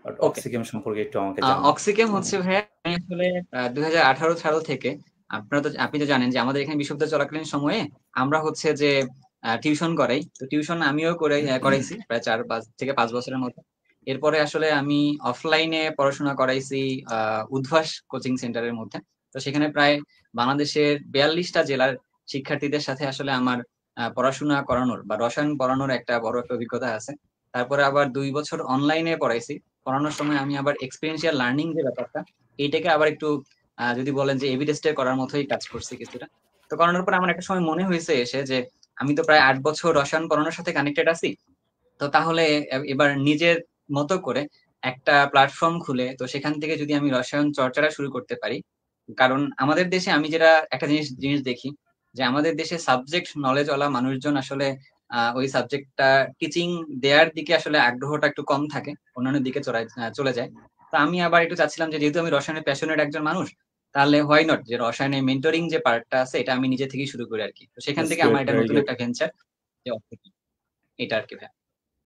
ওকে। অক্সিকেম সম্পর্কে একটু আমাকে জানান। অক্সিকেম হচ্ছে ভাইয়া, আমি আসলে 2018 সাল থেকে, আপনি তো জানেন যে আমাদের এখানে বিশ্ববিদ্যালয় চলাকালীন সময়ে আমরা হচ্ছে যে টিউশন করাই, তো টিউশন আমিও করাইছি প্রায় 4-5 থেকে 5 বছরের মতো। এরপরে আসলে আমি অফলাইনে পড়াশোনা করাইছি উদ্ভাস কোচিং সেন্টারের মধ্যে। তো সেখানে প্রায় বাংলাদেশের 42টা জেলার শিক্ষার্থীদের সাথে আসলে আমার পড়াশোনা করানোর বা রসায়ন পড়ানোর একটা বড় একটা অভিজ্ঞতা আছে। তারপরে আবার 2 বছর অনলাইনে পড়াইছি। পড়ানোর সময় আমি আবার এক্সপেরিয়েন্সিয়াল লার্নিং যে ব্যাপারটা, এইটাকে আবার একটু যদি বলেন যে এবি টেস্টে করার মতোই কাজ করছি কিছুটা। তো করানোর পর আমার একটা সময় মনে হয়েছে এসে যে আমি তো প্রায় 8 বছর রসায়ন পড়ানোর সাথে কানেক্টেড আছি। তো তাহলে এবার নিজের মতো করে একটা প্ল্যাটফর্ম খুলে তো সেখান থেকে যদি আমি রসায়ন চর্চাটা শুরু করতে পারি। কারণ আমাদের দেশে আমি যেটা একটা জিনিস জিনিস দেখি যে আমাদের দেশে সাবজেক্ট নলেজ ওয়ালা মানুষজন আসলে ওই সাবজেক্টটা টিচিং দেওয়ার দিকে আসলে আগ্রহটা একটু কম থাকে, অন্যান্য দিকে চলে যায়। তো আমি আবার একটু চাচ্ছিলাম যে যেহেতু আমি রসায়নের প্যাশনেট একজন মানুষ, তাহলে হোয়াই নট যে রসায়নে মেন্টরিং যে পার্টটা আছে এটা আমি নিজে থেকেই শুরু করি আর কি। তো সেখান দ্যাটস থেকে আমার গ্রেট, এটা ভেরি নতুন গুড। একটা ভেঞ্চার, যে এটা আর কি ভাই।